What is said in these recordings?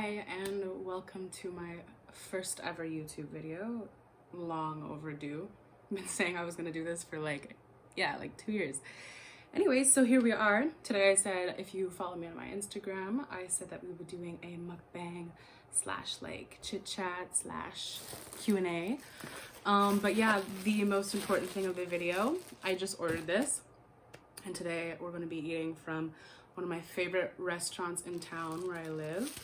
Hi and welcome to my first ever YouTube video. Long overdue. I've been saying I was gonna do this for like 2 years. Anyways, so here we are. Today I said if you follow me on my Instagram, I said that we were doing a mukbang slash like chit chat slash Q&A. But yeah, the most important thing of the video, I just ordered this. And today we're gonna be eating from one of my favorite restaurants in town where I live.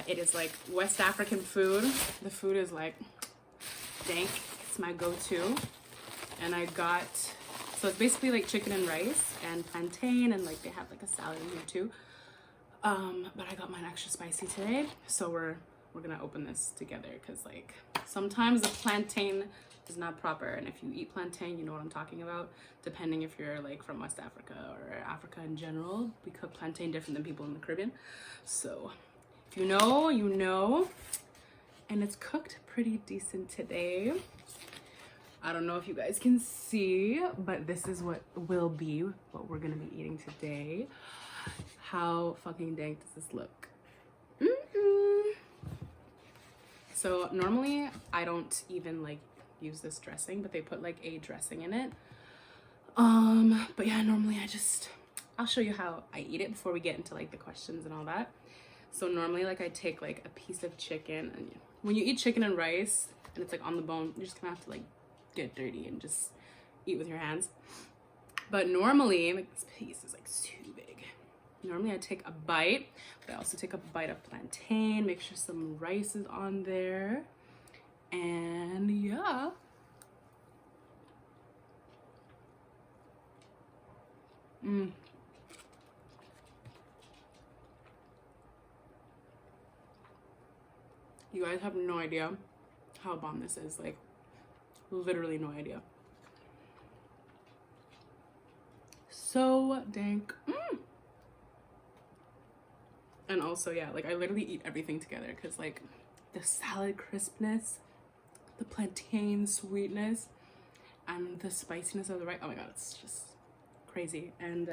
It is like West African food. The food is like dank. It's my go-to. And I got, so it's basically like chicken and rice and plantain, and like they have like a salad in here too. But I got mine extra spicy today. So we're gonna open this together because like sometimes the plantain is not proper, and if you eat plantain, you know what I'm talking about. Depending if you're like from West Africa or Africa in general, we cook plantain different than people in the Caribbean. So if you know, you know. And it's cooked pretty decent today. I don't know if you guys can see, but this is what will be what we're gonna be eating today. How fucking dank does this look? So normally I don't even like use this dressing, but they put like a dressing in it. But yeah, normally I'll show you how I eat it before we get into like the questions and all that. So normally like I take like a piece of chicken, and when you eat chicken and rice and it's like on the bone, you're just gonna have to like get dirty and just eat with your hands. But normally, like this piece is like too big. Normally I take a bite, but I also take a bite of plantain, make sure some rice is on there. And yeah. You guys have no idea how bomb this is. Like, literally no idea. So dank. And also, yeah, like I literally eat everything together because like the salad crispness, the plantain sweetness, and the spiciness of the rice. Oh my god, it's just crazy. And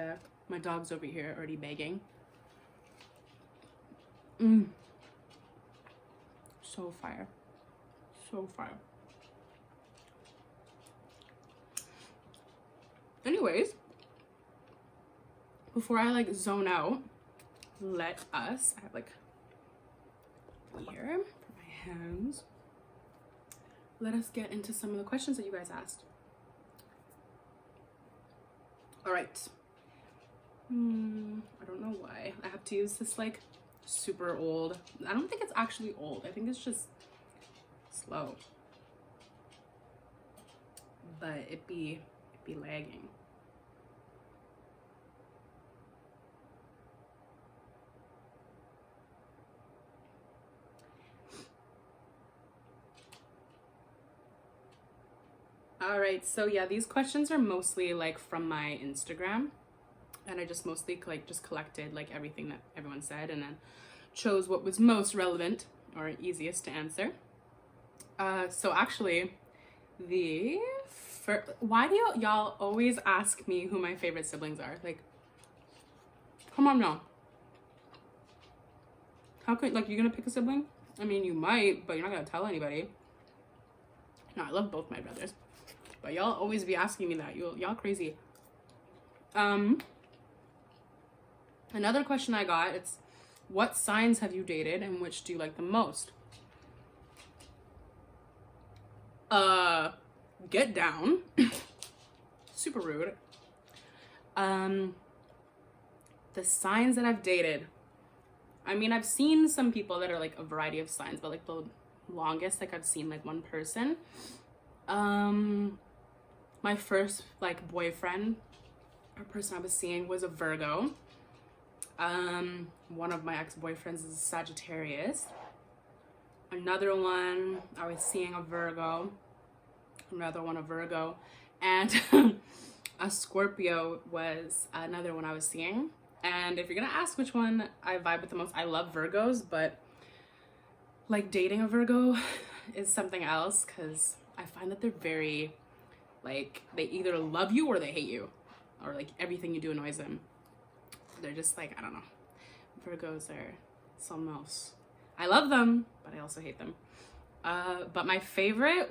my dog's over here already begging. So fire. So fire. Anyways, before I like zone out, I have like here for my hands. Let us get into some of the questions that you guys asked. All right. I don't know why I have to use this like super old. I don't think it's actually old. I think it's just slow. But it be lagging. All right, so yeah, these questions are mostly like from my Instagram, and I just mostly like just collected like everything that everyone said and then chose what was most relevant or easiest to answer. So actually, why do y'all always ask me who my favorite siblings are? Like, come on now. How could, like, you gonna pick a sibling? I mean, you might, but you're not gonna tell anybody. No, I love both my brothers. But y'all always be asking me that. Y'all crazy. Another question I got, it's what signs have you dated and which do you like the most? Get down. Super rude. The signs that I've dated. I mean, I've seen some people that are like a variety of signs, but like the longest, like I've seen like one person. My first like boyfriend or person I was seeing was a Virgo. One of my ex-boyfriends is a Sagittarius. Another one I was seeing a Virgo. Another one a Virgo. And a Scorpio was another one I was seeing. And if you're gonna ask which one I vibe with the most, I love Virgos, but like dating a Virgo is something else because I find that they're very like, they either love you or they hate you, or like everything you do annoys them. They're just like, I don't know. Virgos are something else. I love them, but I also hate them. But my favorite,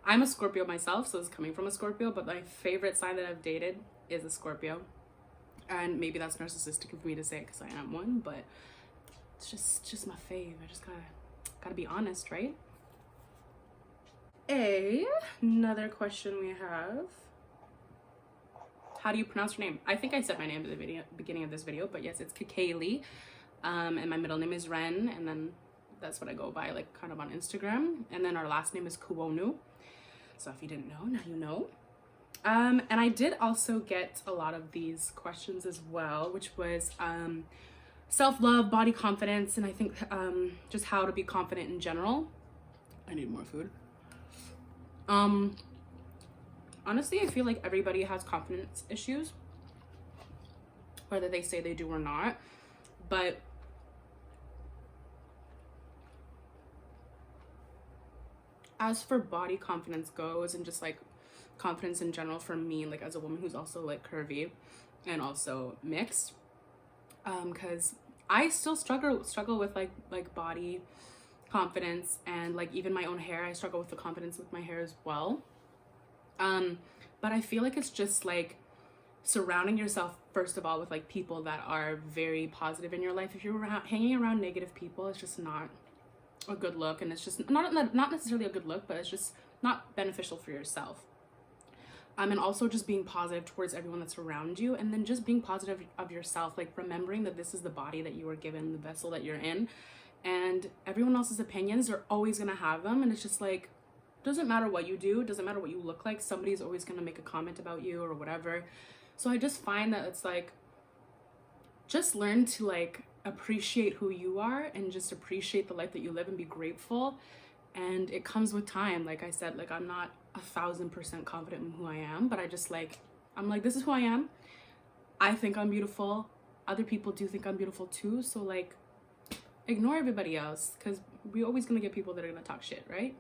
I'm a Scorpio myself, so it's coming from a Scorpio, but my favorite sign that I've dated is a Scorpio. And maybe that's narcissistic of me to say because I am one, but it's just my fave. I just gotta be honest, right? Another question we have. How do you pronounce your name? I think I said my name at the beginning of this video, but yes, it's Kaylee. And my middle name is Ren, and then that's what I go by, like, kind of on Instagram. And then our last name is Kuonu. So if you didn't know, now you know. And I did also get a lot of these questions as well, which was self-love, body confidence, and I think just how to be confident in general. I need more food. Honestly, I feel like everybody has confidence issues, whether they say they do or not. But as for body confidence goes, and just like confidence in general for me, like as a woman who's also like curvy and also mixed, because I still struggle with like body confidence, and like even my own hair, I struggle with the confidence with my hair as well. But I feel like it's just like surrounding yourself first of all with like people that are very positive in your life. If you're hanging around negative people, it's just not a good look, and it's just not necessarily a good look, but it's just not beneficial for yourself. And also just being positive towards everyone that's around you, and then just being positive of yourself, like remembering that this is the body that you were given, the vessel that you're in, and everyone else's opinions are always gonna have them, and it's just like, doesn't matter what you do, doesn't matter what you look like, somebody's always gonna make a comment about you or whatever. So I just find that it's like, just learn to like appreciate who you are and just appreciate the life that you live and be grateful. And it comes with time. Like I said, like I'm not 1000% confident in who I am, but I just like, I'm like, this is who I am. I think I'm beautiful. Other people do think I'm beautiful too. So like, ignore everybody else, because we're always gonna get people that are gonna talk shit, right?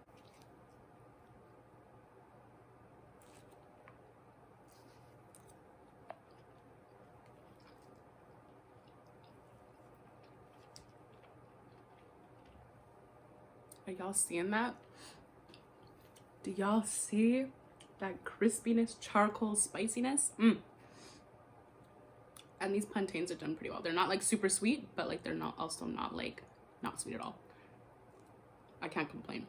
Are y'all seeing that? Do y'all see that crispiness, charcoal spiciness? And these plantains are done pretty well. They're not like super sweet, but like they're not also not like not sweet at all. I can't complain.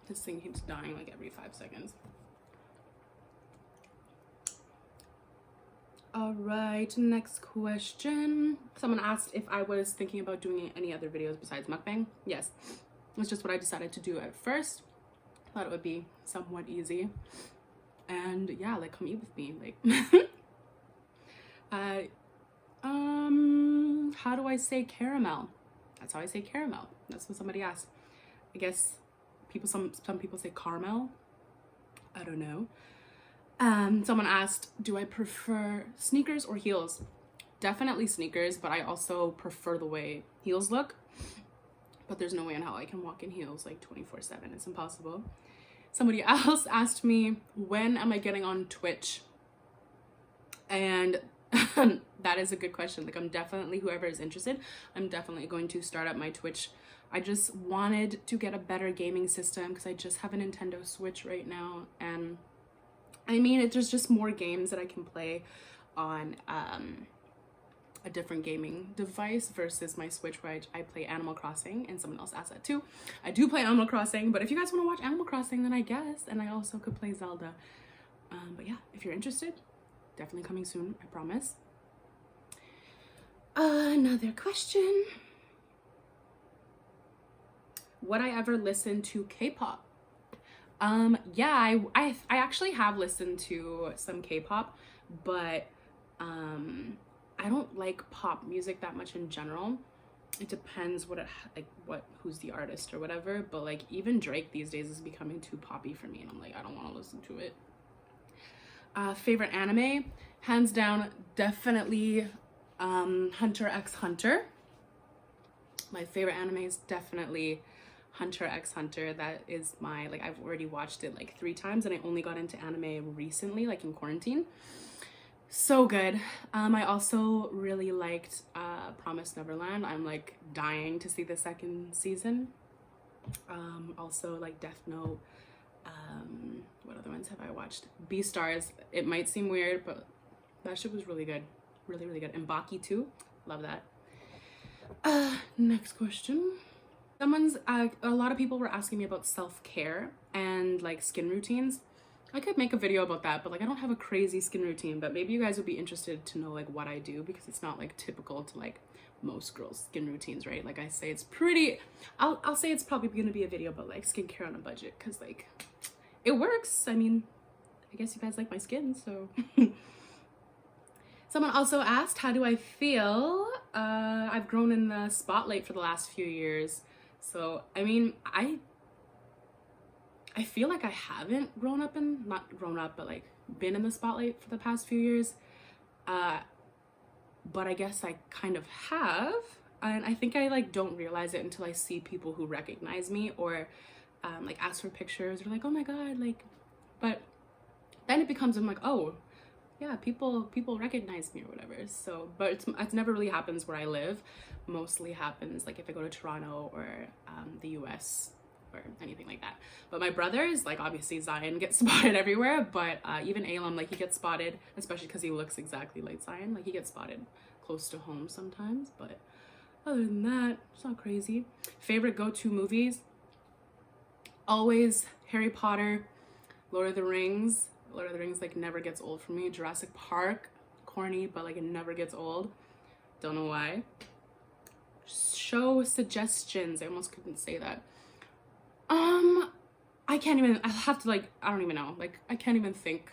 This thing keeps dying like every 5 seconds. All right, next question. Someone asked if I was thinking about doing any other videos besides mukbang. Yes, it's just what I decided to do at first. Thought it would be somewhat easy. And yeah, like come eat with me. Like how do I say caramel? That's how I say caramel. That's what somebody asked. I guess some people say caramel. I don't know. Someone asked, do I prefer sneakers or heels? Definitely sneakers, but I also prefer the way heels look. But there's no way in hell I can walk in heels like 24/7. It's impossible. Somebody else asked me, when am I getting on Twitch? And that is a good question. Like I'm definitely, whoever is interested, I'm definitely going to start up my Twitch. I just wanted to get a better gaming system because I just have a Nintendo Switch right now, and I mean, there's just more games that I can play on a different gaming device versus my Switch, where I play Animal Crossing, and someone else asked that too. I do play Animal Crossing, but if you guys want to watch Animal Crossing, then I guess, and I also could play Zelda. But yeah, if you're interested, definitely coming soon, I promise. Another question. Would I ever listen to K-pop? Yeah, I actually have listened to some K-pop, but I don't like pop music that much in general. It depends who's the artist or whatever, but like even Drake these days is becoming too poppy for me, and I'm like, I don't want to listen to it. Favorite anime, hands down, definitely Hunter x Hunter. My favorite anime is definitely Hunter x Hunter. That is my, like, I've already watched it like 3 times, and I only got into anime recently, like in quarantine. So good. I also really liked Promised Neverland. I'm like dying to see the 2nd season. Also like Death Note. What other ones have I watched? Beastars. It might seem weird, but that shit was really good. Really, really good. And Baki too. Love that. Next question. A lot of people were asking me about self-care and like skin routines. I could make a video about that, but like I don't have a crazy skin routine, but maybe you guys would be interested to know like what I do, because it's not like typical to like most girls' skin routines, right? Like I say, it's pretty, I'll say it's probably gonna be a video about like skincare on a budget, because like it works. I mean, I guess you guys like my skin, so. Someone also asked, how do I feel? I've grown in the spotlight for the last few years. So, I mean, I feel like I haven't not grown up, but like been in the spotlight for the past few years. But I guess I kind of have. And I think I like don't realize it until I see people who recognize me or like ask for pictures or like, oh my God, like, but then it becomes, I'm like, oh, yeah, people recognize me or whatever. So, but it's never really happens where I live. Mostly happens like if I go to Toronto or the US or anything like that. But my brothers, like obviously Zion gets spotted everywhere, but even Alem, like he gets spotted, especially because he looks exactly like Zion. Like he gets spotted close to home sometimes, but other than that, it's not crazy. Favorite go-to movies? Always Harry Potter, Lord of the Rings. Lord of the Rings like never gets old for me. Jurassic Park, corny, but like it never gets old. Don't know why. Show suggestions. I almost couldn't say that. I can't even, I have to like, I don't even know. Like I can't even think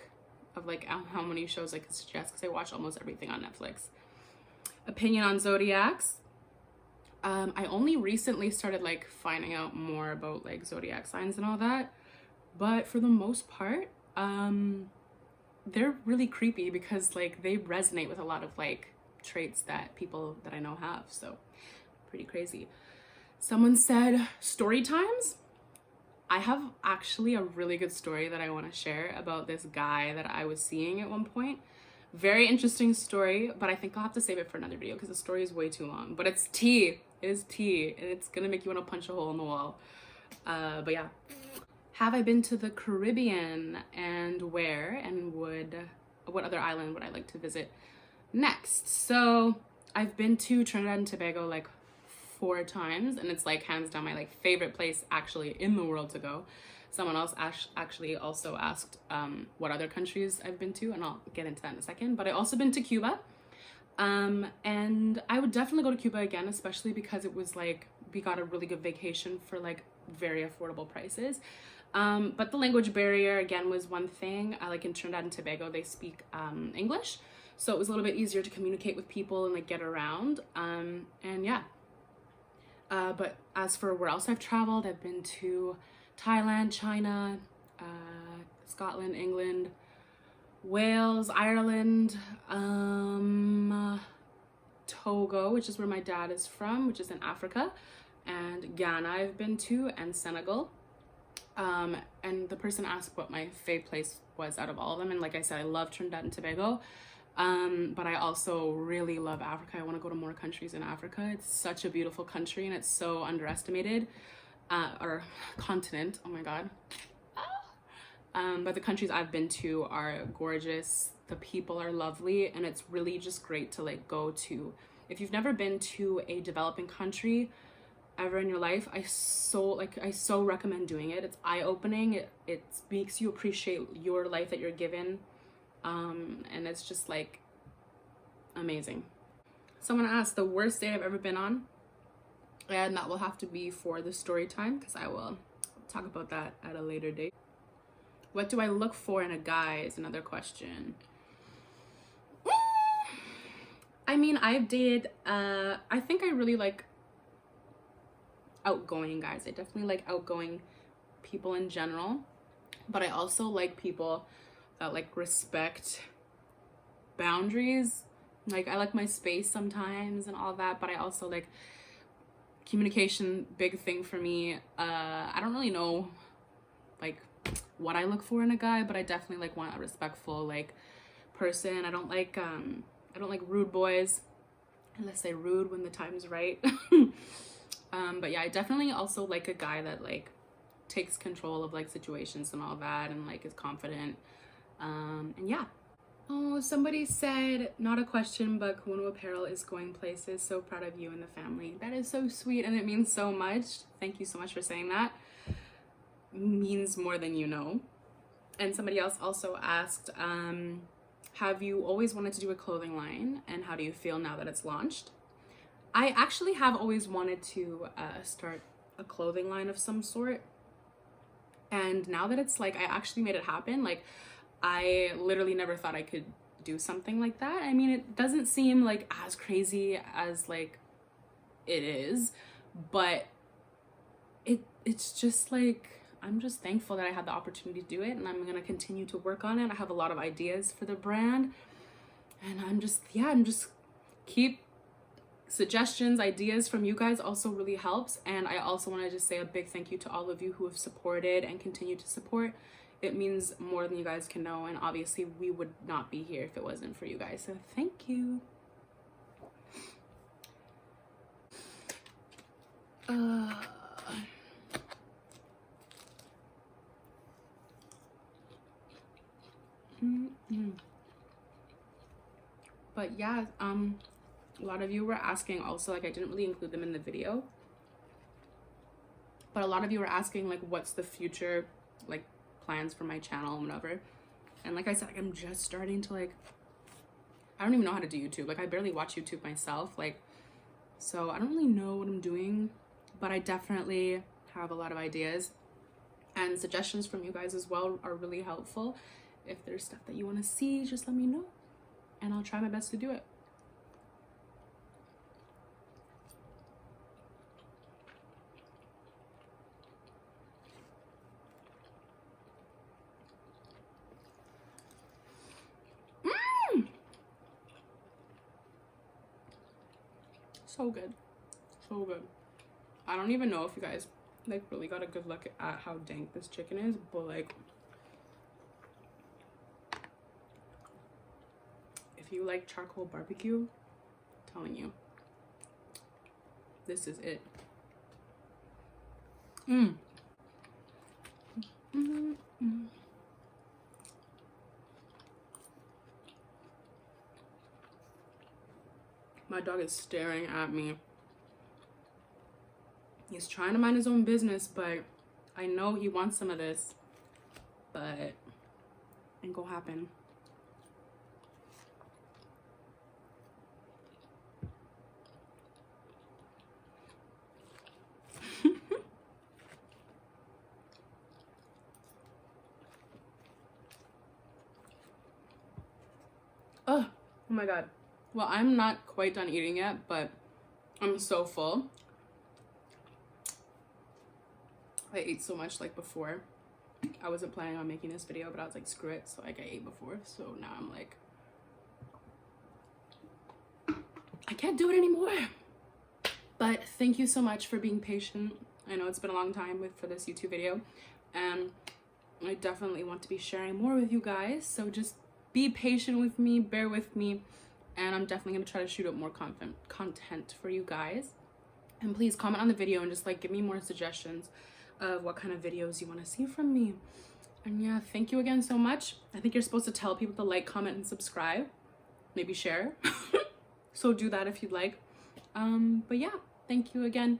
of like how many shows I could suggest, because I watch almost everything on Netflix. Opinion on zodiacs. I only recently started like finding out more about like zodiac signs and all that, but for the most part, they're really creepy because like they resonate with a lot of like traits that people that I know have. So pretty crazy. Someone said story times. I have actually a really good story that I want to share about this guy that I was seeing at one point. Very interesting story, but I think I'll have to save it for another video because the story is way too long. But it's tea. It is tea, and it's gonna make you want to punch a hole in the wall. But yeah. Have I been to the Caribbean, and where, and what other island would I like to visit next? So I've been to Trinidad and Tobago like 4 times, and it's like hands down my like favorite place actually in the world to go. Someone else actually also asked what other countries I've been to, and I'll get into that in a second. But I also been to Cuba, and I would definitely go to Cuba again, especially because it was like we got a really good vacation for like very affordable prices. But the language barrier again was one thing. Like in Trinidad and Tobago, they speak English, so it was a little bit easier to communicate with people and like get around. And yeah. But as for where else I've traveled, I've been to Thailand, China, Scotland, England, Wales, Ireland, Togo, which is where my dad is from, which is in Africa, and Ghana I've been to, and Senegal. And the person asked what my favorite place was out of all of them, and like I said, I love Trinidad and Tobago. But I also really love Africa. I want to go to more countries in Africa. It's such a beautiful country, and it's so underestimated. Or continent, oh my God. But the countries I've been to are gorgeous. The people are lovely, and it's really just great to like go to. If you've never been to a developing country ever in your life, I so recommend doing it. It's eye-opening. It makes you appreciate your life that you're given. And it's just like amazing. Someone asked the worst date I've ever been on, and that will have to be for the story time, because I will talk about that at a later date. What do I look for in a guy is another question. I mean, I've dated, I think I really like outgoing guys. I definitely like outgoing people in general, but I also like people that like respect boundaries. Like I like my space sometimes and all that, but I also like Communication, big thing for me. I don't really know like what I look for in a guy, but I definitely like want a respectful like person. I don't like rude boys, unless they're rude when the time's right. But yeah, I definitely also like a guy that like takes control of like situations and all that, and like is confident. And yeah. Oh, somebody said, not a question, but Kimono Apparel is going places. So proud of you and the family. That is so sweet, and it means so much. Thank you so much for saying that. Means more than you know. And somebody else also asked, have you always wanted to do a clothing line, and how do you feel now that it's launched? I actually have always wanted to start a clothing line of some sort, and now that it's like I actually made it happen, like I literally never thought I could do something like that. I mean, it doesn't seem like as crazy as like it is, but it's just like, I'm just thankful that I had the opportunity to do it, and I'm going to continue to work on it. I have a lot of ideas for the brand, and I'm just keep suggestions, ideas from you guys also really helps. And I also want to just say a big thank you to all of you who have supported and continue to support. It means more than you guys can know, and obviously we would not be here if it wasn't for you guys, so thank you. But yeah, a lot of you were asking also, like I didn't really include them in the video, but a lot of you were asking like what's the future like plans for my channel and whatever. And like I said, like, I'm just starting to like, I don't even know how to do YouTube. Like I barely watch YouTube myself, like, so I don't really know what I'm doing, but I definitely have a lot of ideas, and suggestions from you guys as well are really helpful. If there's stuff that you want to see, just let me know and I'll try my best to do it. So good, so good. I don't even know if you guys like really got a good look at how dank this chicken is, but like if you like charcoal barbecue, I'm telling you, this is it. My dog is staring at me. He's trying to mind his own business, but I know he wants some of this, but ain't gonna happen. Oh my god. Well, I'm not quite done eating yet, but I'm so full. I ate so much like before. I wasn't planning on making this video, but I was like, screw it. So like I ate before, so now I'm like, I can't do it anymore. But thank you so much for being patient. I know it's been a long time for this YouTube video, and I definitely want to be sharing more with you guys. So just be patient with me, bear with me, and I'm definitely gonna try to shoot up more content for you guys. And please comment on the video and just like give me more suggestions of what kind of videos you want to see from me. And yeah, thank you again so much. I think you're supposed to tell people to like, comment, and subscribe, maybe share. So do that if you'd like. But yeah, thank you again.